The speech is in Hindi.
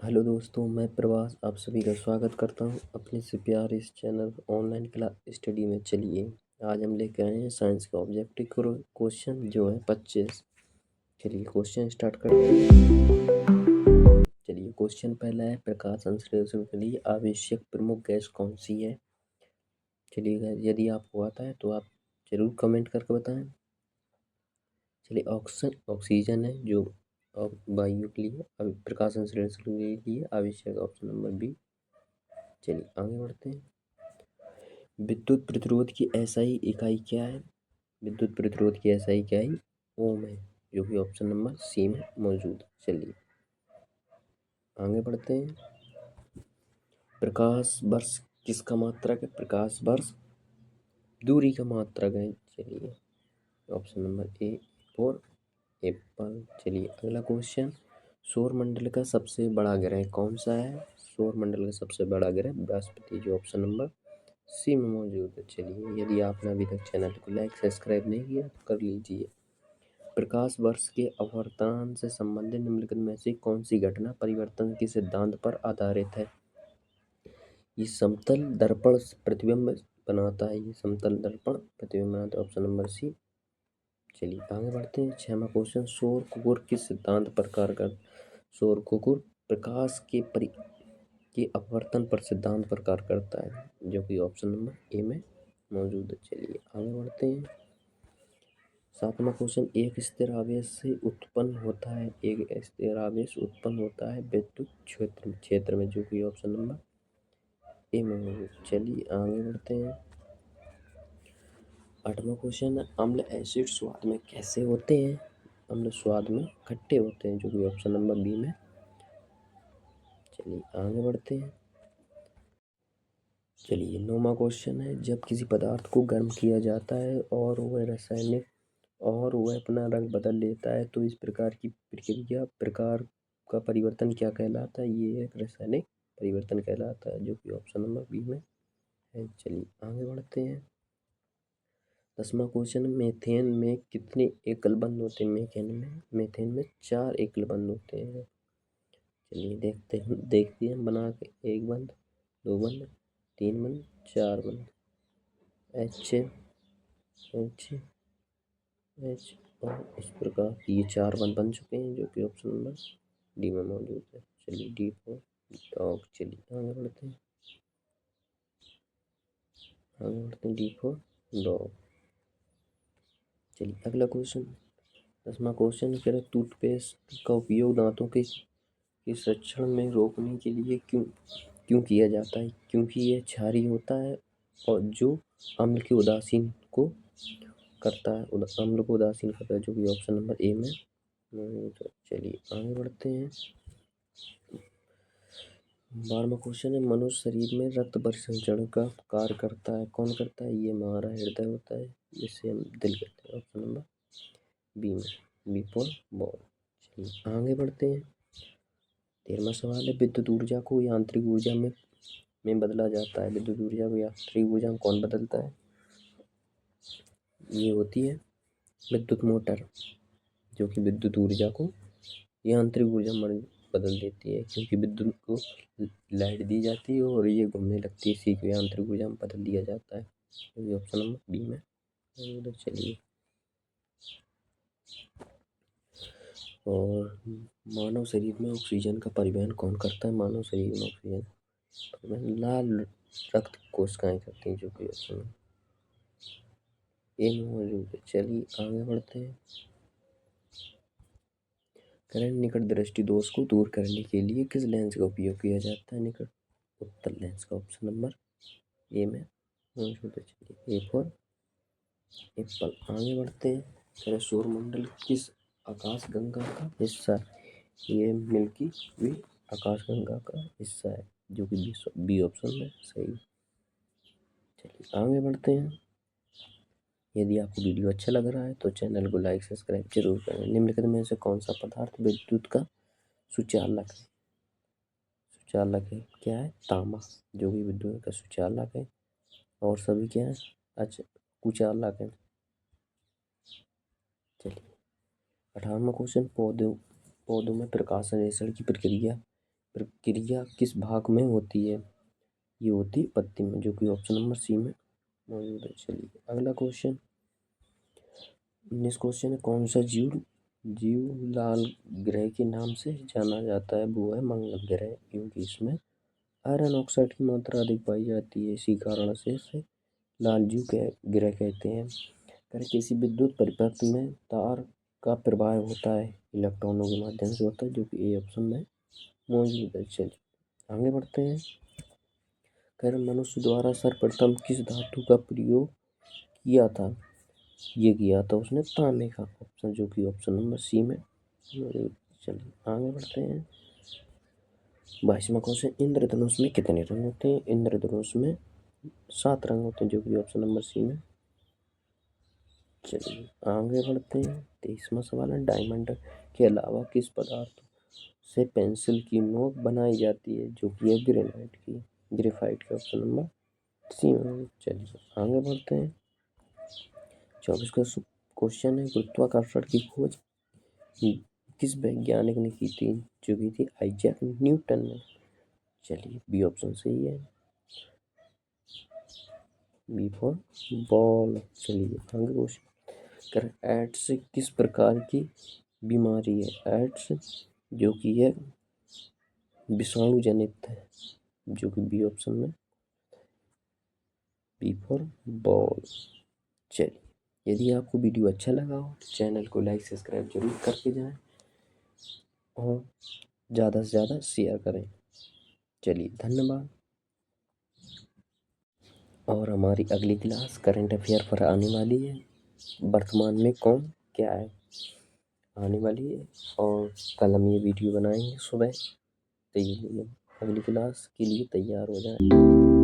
हेलो दोस्तों, मैं प्रवास आप सभी का स्वागत करता हूं अपने से प्यारे इस चैनल ऑनलाइन क्लास स्टडी में। चलिए आज हम लेकर आए हैं साइंस का ऑब्जेक्टिव क्वेश्चन जो है 25। चलिए क्वेश्चन स्टार्ट करते हैं। चलिए क्वेश्चन पहला है, प्रकाश संश्लेषण के लिए आवश्यक प्रमुख गैस कौन सी है। चलिए यदि आपको आता है तो आप जरूर कमेंट करके बताएं। चलिए ऑक्सीजन है जो वायु के लिए प्रकाश संश्लेषण के लिए आवश्यक, ऑप्शन नंबर बी। चलिए आगे बढ़ते हैं। विद्युत प्रतिरोध की एसआई इकाई क्या है। विद्युत प्रतिरोध की एसआई इकाई ओम है, जो कि ऑप्शन नंबर सी में मौजूद। चलिए आगे बढ़ते हैं। प्रकाश वर्ष किसका मात्रक है। प्रकाश वर्ष दूरी का मात्रक है। चलिए option number A for Apple. चलिए अगला क्वेश्चन, सौर मंडल का सबसे बड़ा ग्रह कौन सा है। सौर मंडल का सबसे बड़ा ग्रह बृहस्पति, जो ऑप्शन नंबर सी में मौजूद है। चलिए यदि आपने अभी तक चैनल को लाइक सब्सक्राइब नहीं किया तो कर लीजिए। प्रकाश वर्ष के अपवर्तन से संबंधित निम्नलिखित में से कौन सी घटना परिवर्तन के सिद्धांत पर आधारित है। ये समतल दर्पण प्रतिबिंब बनाता है। ये समतल दर्पण प्रतिबिंब बनाता है, ऑप्शन नंबर सी। चलिए आगे बढ़ते हैं। 6वां क्वेश्चन, सौर कुकुर किस सिद्धांत पर कार्य कर। सौर कुकुर प्रकाश के अपवर्तन पर सिद्धांत पर कार्य करता है, जो कि ऑप्शन नंबर ए में मौजूद है। चलिए आगे बढ़ते हैं। 7वां क्वेश्चन, एक स्थिर आवेश से उत्पन्न होता है। एक स्थिर आवेश उत्पन्न होता है विद्युत क्षेत्र में, जो कि ऑप्शन नंबर ए में मौजूद। चलिए आगे बढ़ते हैं। 8वां क्वेश्चन, अम्ल एसिड स्वाद में कैसे होते हैं। अम्ल स्वाद में खट्टे होते हैं, जो कि ऑप्शन नंबर बी में। चलिए आगे बढ़ते हैं। चलिए 9वां क्वेश्चन है, जब किसी पदार्थ को गर्म किया जाता है और वह अपना रंग बदल लेता है तो इस प्रकार की प्रकार का परिवर्तन क्या कहलाता है। ये एक रासायनिक परिवर्तन कहलाता है, जो कि ऑप्शन नंबर बी में है। चलिए आगे बढ़ते हैं। 10वां क्वेश्चन, मीथेन में कितने एकल बंध होते हैं। मीथेन में 4 एकल बंध होते हैं। चलिए देखते हैं बना के। 1 बंध, 2 बंध, 3 बंध, 4 बंध। एच एच एच और इस प्रकार ये 4 बंध बन चुके हैं, जो कि ऑप्शन नंबर डी में मौजूद है। चलिए डी फॉर डॉग। चलिए आगे बढ़ते हैं। D for dog. चलिए अगला क्वेश्चन, 10वां क्वेश्चन कह रहा है, टूथपेस्ट का उपयोग दांतों के संरक्षण में रोकने के लिए क्यों किया जाता है। क्योंकि यह क्षारीय होता है और जो अम्ल के उदासीन को करता है, अम्ल को उदासीन करता है, जो कि ऑप्शन नंबर ए में मौजूद है। चलिए आगे बढ़ते हैं। 12वां क्वेश्चन है, मनुष्य शरीर में रक्त परिसंचरण का कार्य करता है। कौन करता है। ये हमारा हृदय होता है, जिससे हम दिल कहते हैं, ऑप्शन नंबर बी में, बी फॉर बॉल। चलिए आगे बढ़ते हैं। 13वां सवाल है, विद्युत ऊर्जा को यांत्रिक ऊर्जा में बदला जाता है। विद्युत ऊर्जा को यांत्रिक ऊर्जा में कौन बदलता है। ये होती है विद्युत मोटर, जो कि विद्युत ऊर्जा को यांत्रिक ऊर्जा में बदल देती है। क्योंकि विद्युत को लाइट दी जाती है और ये घूमने लगती है, इसी को यांत्रिक ऊर्जा में बदल दिया जाता है। तो ऑप्शन नंबर बी में। चलिए और मानव शरीर में ऑक्सीजन का परिवहन कौन करता है। मानव शरीर में ऑक्सीजन परिवहन लाल रक्त कोशिकाएं करती हैं, जो कि ऑप्शन ए में मौजूद है। चलिए आगे बढ़ते हैं। करंट निकट दृष्टि दोष को दूर करने के लिए किस लेंस का उपयोग किया जाता है। निकट उत्तल लेंस का, ऑप्शन नंबर ए में मौजूद है। चलिए ए फॉर एप्पल। आगे बढ़ते हैं। सौरमंडल किस आकाश गंगा का हिस्सा है। ये मिल्की वे आकाश गंगा का हिस्सा है, जो कि बी ऑप्शन में सही। चलिए आगे बढ़ते हैं। यदि आपको वीडियो अच्छा लग रहा है तो चैनल को लाइक सब्सक्राइब जरूर करें। निम्नलिखित में से कौन सा पदार्थ विद्युत का सुचालक है। सुचालक है क्या है। तांबा, जो कि विद्युत का सुचालक है। और सभी क्या है, अच्छा कुचालक है। चलिए 18वां क्वेश्चन, पौधों में प्रकाश संश्लेषण की प्रक्रिया प्रक्रिया किस भाग में होती है? ये होती है पत्ती में, जो कि ऑप्शन नंबर सी में मौजूद है। चलिए अगला क्वेश्चन, 19 क्वेश्चन है, कौन सा जीव जीव लाल ग्रह के नाम से जाना जाता है? वो है मंगल ग्रह, क्योंकि इसमें आयरन ऑक्साइड की मात्रा अधिक पाई जाती है, इसी कारण से इसे लाल जीव के ग्रह कहते हैं। अगर किसी विद्युत परिपथ में तार का प्रवाह होता है, इलेक्ट्रॉनों के माध्यम से होता है, जो कि ए ऑप्शन में मौजूद है। चलिए आगे बढ़ते हैं। कर मनुष्य द्वारा सर्वप्रथम किस धातु का प्रयोग किया था? ये किया था उसने तांबे का, ऑप्शन जो कि ऑप्शन नंबर सी में मौजूद। चलिए आगे बढ़ते हैं। 22वां क्वेश्चन, इंद्रधनुष में कितने रंग होते हैं? इंद्रधनुष में 7 रंग होते हैं, जो कि ऑप्शन नंबर सी में। चलिए आगे बढ़ते हैं। 23वां सवाल है, डायमंड के अलावा किस पदार्थ से पेंसिल की नोक बनाई जाती है? जो कि है ग्रेनाइट की, ग्रेफाइट के, ऑप्शन नंबर सी में। चलिए आगे बढ़ते हैं। 24 का क्वेश्चन है, गुरुत्वाकर्षण की खोज किस वैज्ञानिक ने की थी? जो की थी आइजैक न्यूटन ने। चलिए बी ऑप्शन सही है, बी फॉर बॉल। चलिए आगे क्वेश्चन, एड्स किस प्रकार की बीमारी है? एड्स जो कि है विषाणु जनित है, जो कि बी ऑप्शन में, बी फॉर बॉल। चलिए यदि आपको वीडियो अच्छा लगा हो तो चैनल को लाइक सब्सक्राइब जरूर करके जाएं और ज़्यादा से ज़्यादा शेयर करें। चलिए धन्यवाद। और हमारी अगली क्लास करंट अफेयर पर आने वाली है, वर्तमान में कौन क्या है आने वाली है, और कल हम ये वीडियो बनाएंगे सुबह। तो ये अगली क्लास के लिए तैयार हो जाए।